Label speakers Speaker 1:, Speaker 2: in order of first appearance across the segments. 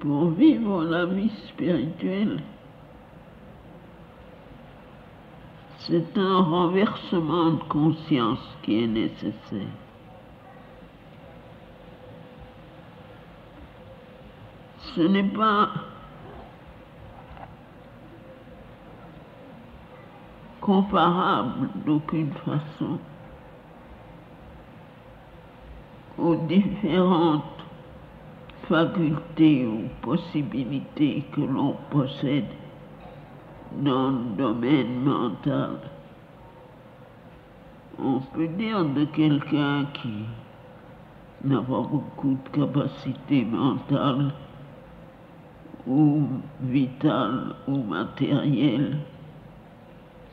Speaker 1: Pour vivre la vie spirituelle, c'est un renversement de conscience qui est nécessaire. Ce n'est pas comparable d'aucune façon aux différentes facultés ou possibilités que l'on possède dans le domaine mental. On peut dire de quelqu'un qui n'a pas beaucoup de capacités mentales ou vitales ou matérielles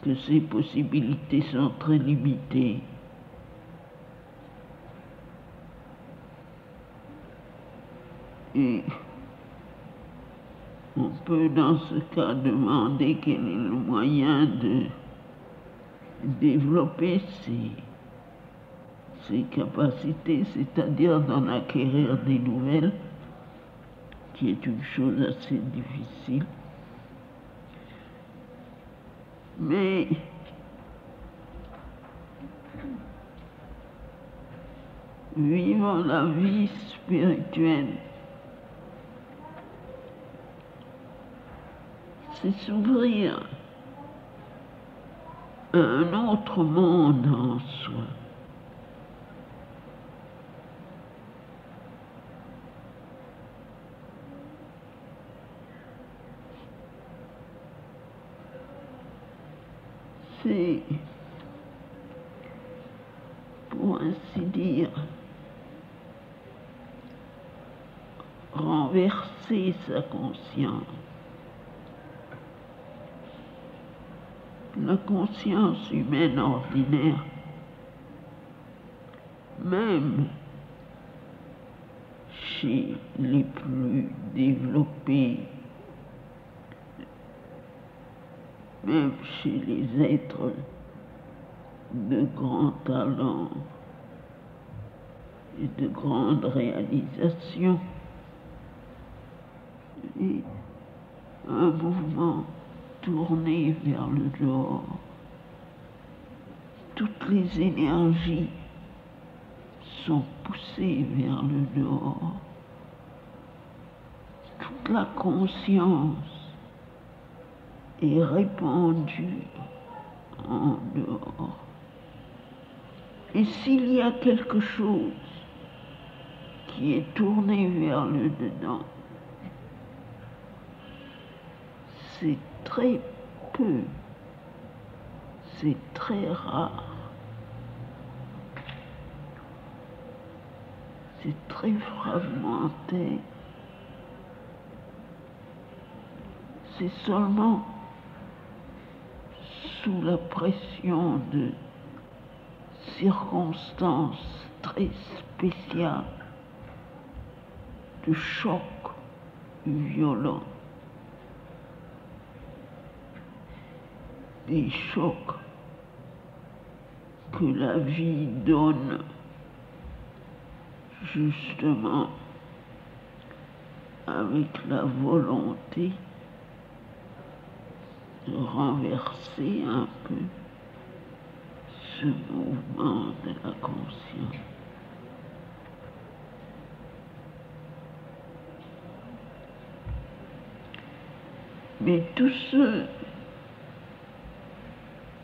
Speaker 1: que ses possibilités sont très limitées. Et on peut dans ce cas demander quel est le moyen de développer ses capacités, c'est-à-dire d'en acquérir des nouvelles, qui est une chose assez difficile. Mais vivre la vie spirituelle, c'est s'ouvrir à un autre monde en soi. C'est, pour ainsi dire, renverser sa conscience. La conscience humaine ordinaire, même chez les plus développés, même chez les êtres de grand talent et de grande réalisation, et un mouvement tourné vers le dehors. Toutes les énergies sont poussées vers le dehors. Toute la conscience est répandue en dehors. Et s'il y a quelque chose qui est tourné vers le dedans, c'est très peu, c'est très rare, c'est très fragmenté. C'est seulement sous la pression de circonstances très spéciales, de chocs violents, des chocs que la vie donne justement avec la volonté de renverser un peu ce mouvement de la conscience. Mais tous ceux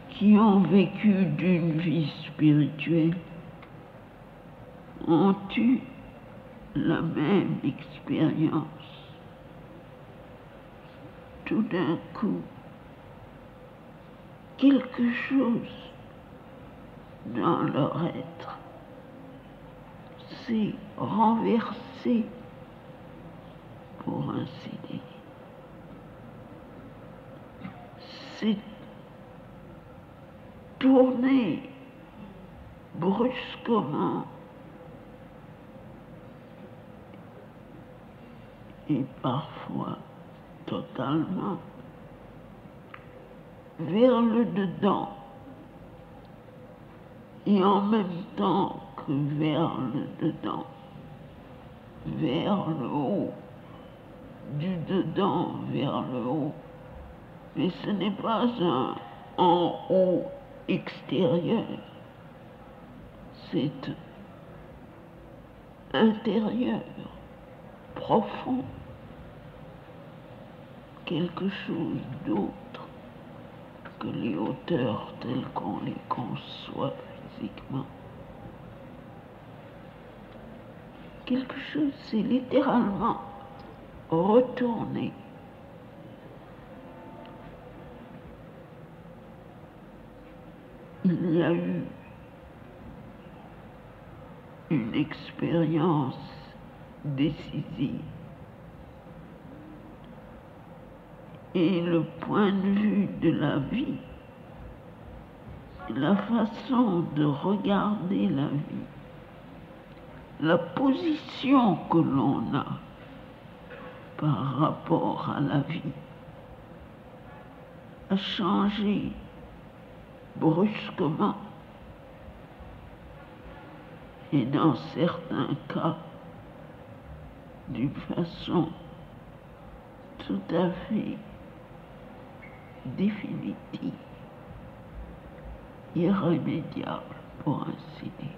Speaker 1: qui ont vécu d'une vie spirituelle ont eu la même expérience. Tout d'un coup, quelque chose dans leur être s'est renversé, pour ainsi dire. C'est tourné brusquement et parfois totalement vers le dedans et en même temps que vers le dedans, vers le haut, du dedans vers le haut. Mais ce n'est pas un en haut extérieur, c'est intérieur, profond, quelque chose d'autre que les hauteurs telles qu'on les conçoit physiquement. Quelque chose, c'est littéralement retourner. Il y a eu une expérience décisive et le point de vue de la vie, la façon de regarder la vie, la position que l'on a par rapport à la vie a changé brusquement et dans certains cas d'une façon tout à fait définitive, irrémédiable pour ainsi dire.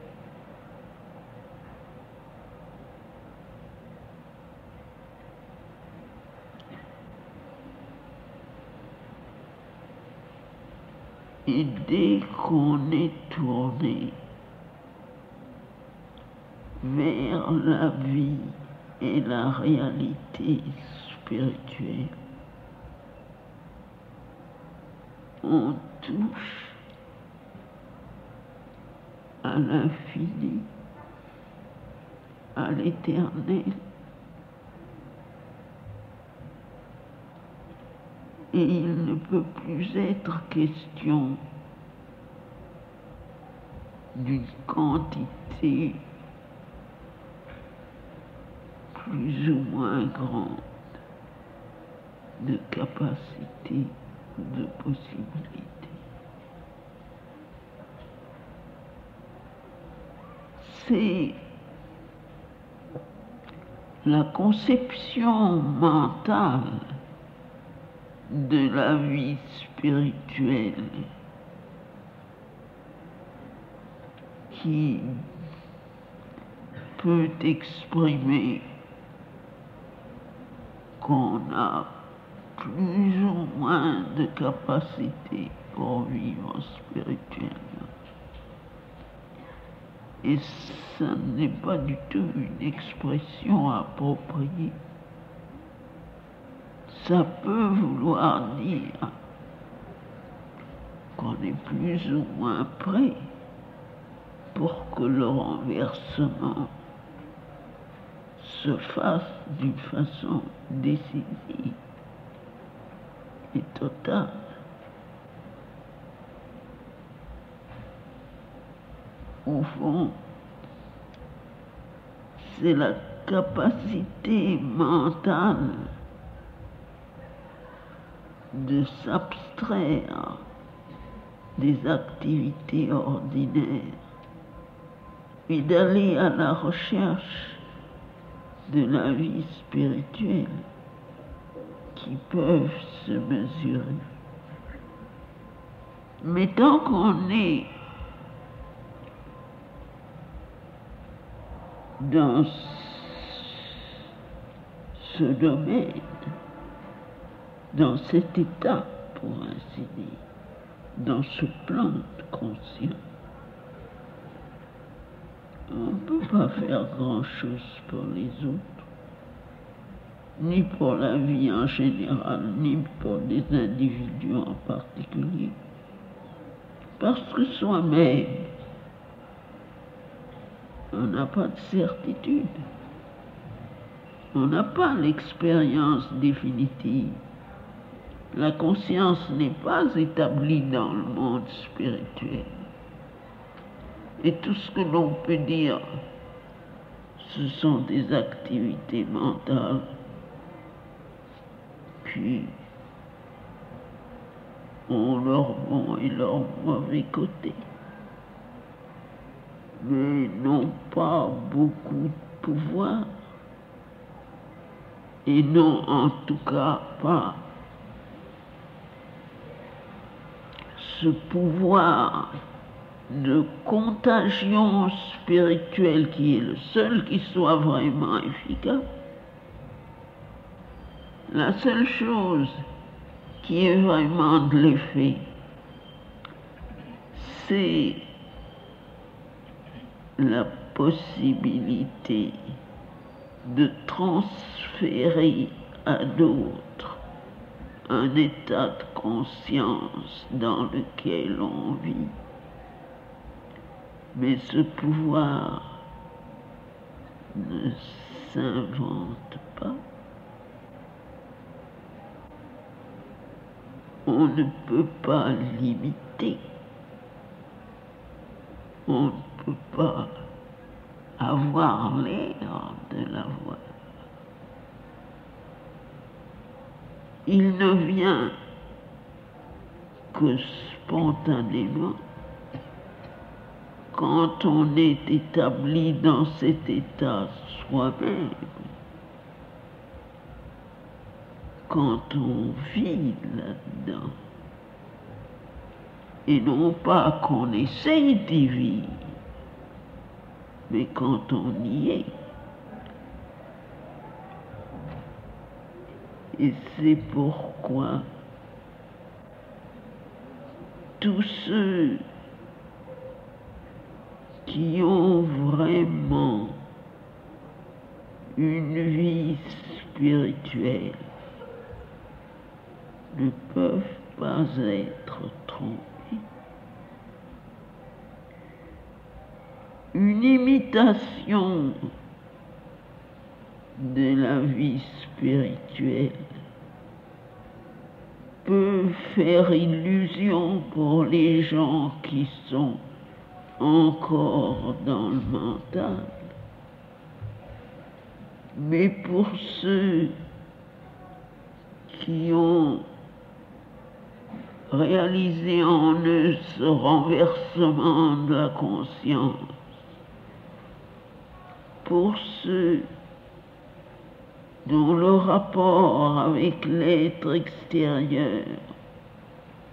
Speaker 1: Et dès qu'on est tourné vers la vie et la réalité spirituelle, on touche à l'infini, à l'éternel, et il ne peut plus être question d'une quantité plus ou moins grande de capacités, de possibilités. C'est la conception mentale de la vie spirituelle qui peut exprimer qu'on a plus ou moins de capacité pour vivre spirituellement. Et ce n'est pas du tout une expression appropriée. Ça peut vouloir dire qu'on est plus ou moins prêt pour que le renversement se fasse d'une façon décisive et totale. Au fond, c'est la capacité mentale de s'abstraire des activités ordinaires et d'aller à la recherche de la vie spirituelle qui peuvent se mesurer. Mais tant qu'on est dans ce domaine, dans cet état, pour ainsi dire, dans ce plan de conscience, on ne peut pas faire grand-chose pour les autres, ni pour la vie en général, ni pour des individus en particulier. Parce que soi-même, on n'a pas de certitude. On n'a pas l'expérience définitive. La conscience n'est pas établie dans le monde spirituel. Et tout ce que l'on peut dire, ce sont des activités mentales qui ont leur bon et leur mauvais côté, mais n'ont pas beaucoup de pouvoir et non en tout cas pas ce pouvoir de contagion spirituelle qui est le seul qui soit vraiment efficace. La seule chose qui est vraiment de l'effet, c'est la possibilité de transférer à d'autres un état de conscience dans lequel on vit. Mais ce pouvoir ne s'invente pas. On ne peut pas l'imiter. On ne peut pas avoir l'air de l'avoir. Il ne vient que spontanément quand on est établi dans cet état soi-même, quand on vit là-dedans, et non pas qu'on essaye d'y vivre, mais quand on y est. Et c'est pourquoi tous ceux qui ont vraiment une vie spirituelle ne peuvent pas être trompés. Une imitation de la vie spirituelle peut faire illusion pour les gens qui sont encore dans le mental, mais pour ceux qui ont réalisé en eux ce renversement de la conscience, pour ceux dont le rapport avec l'être extérieur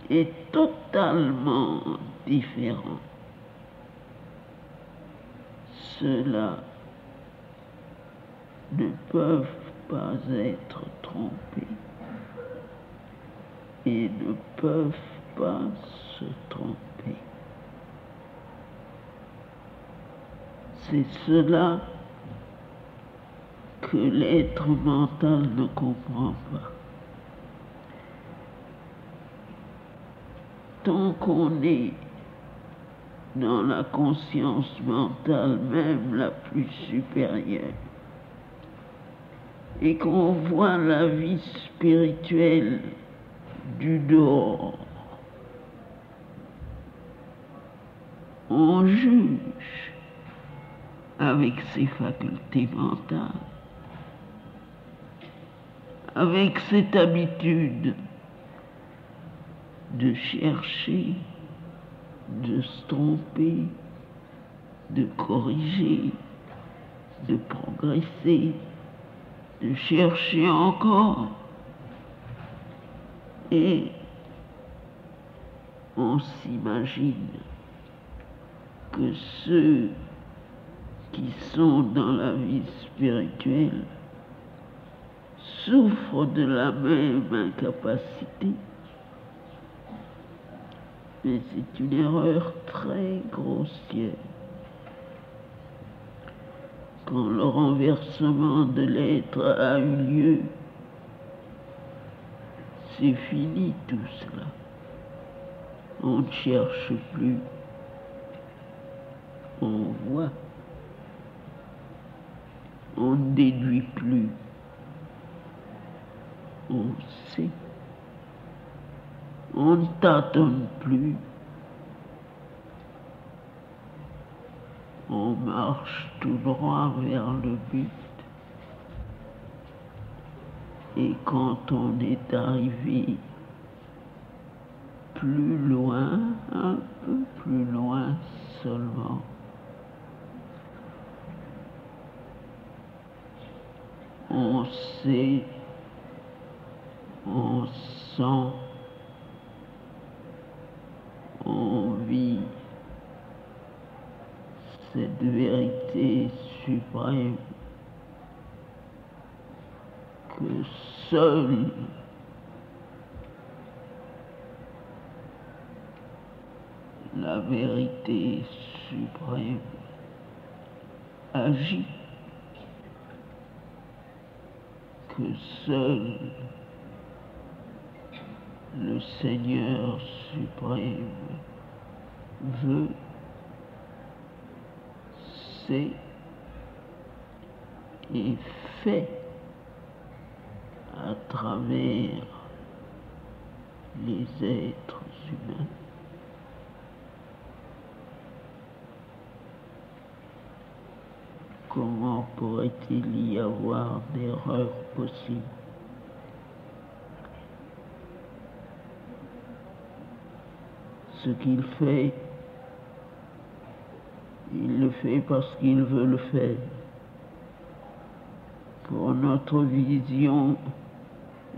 Speaker 1: est totalement différent, ceux-là ne peuvent pas être trompés et ne peuvent pas se tromper. C'est cela que l'être mental ne comprend pas. Tant qu'on est dans la conscience mentale, même la plus supérieure, et qu'on voit la vie spirituelle du dehors, on juge avec ses facultés mentales, avec cette habitude de chercher, de se tromper, de corriger, de progresser, de chercher encore. Et on s'imagine que ceux qui sont dans la vie spirituelle souffrent de la même incapacité. Mais c'est une erreur très grossière. Quand le renversement de l'être a eu lieu, c'est fini tout cela. On ne cherche plus, on voit, on ne déduit plus, on sait, on ne tâtonne plus, on marche tout droit vers le but. Et quand on est arrivé plus loin, un peu plus loin seulement, on sait cette vérité suprême que seule la vérité suprême agit, que seul le Seigneur suprême veut, sait et fait à travers les êtres humains. Comment pourrait-il y avoir d'erreur possible? Ce qu'il fait, il le fait parce qu'il veut le faire. Pour notre vision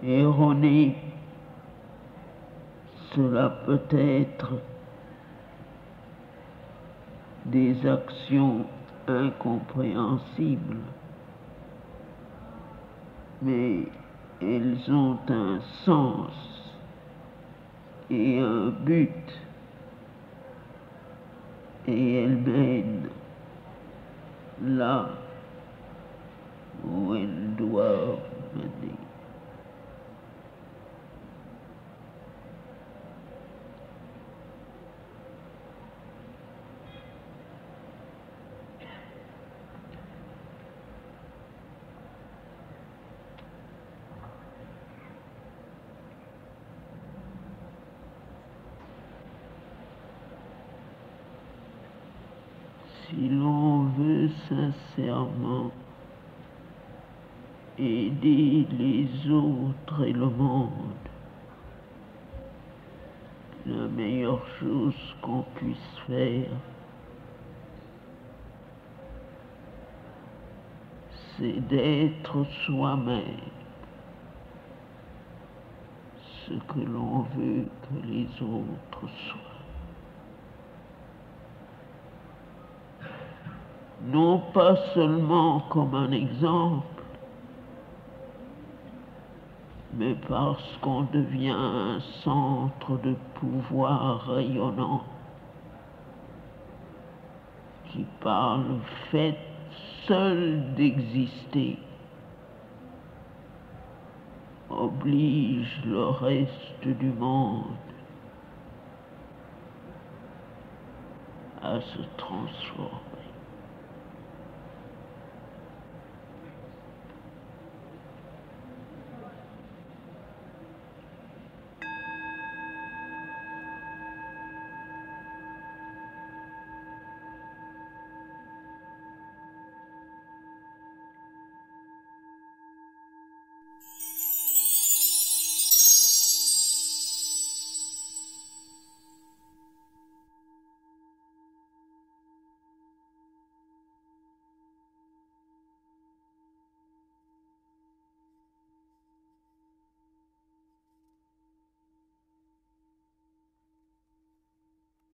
Speaker 1: erronée, cela peut être des actions incompréhensibles, mais elles ont un sens et un but, et elles mènent là où elles doivent mener. Si l'on veut sincèrement aider les autres et le monde, la meilleure chose qu'on puisse faire, c'est d'être soi-même ce que l'on veut que les autres soient. Non pas seulement comme un exemple, mais parce qu'on devient un centre de pouvoir rayonnant qui, par le fait seul d'exister, oblige le reste du monde à se transformer.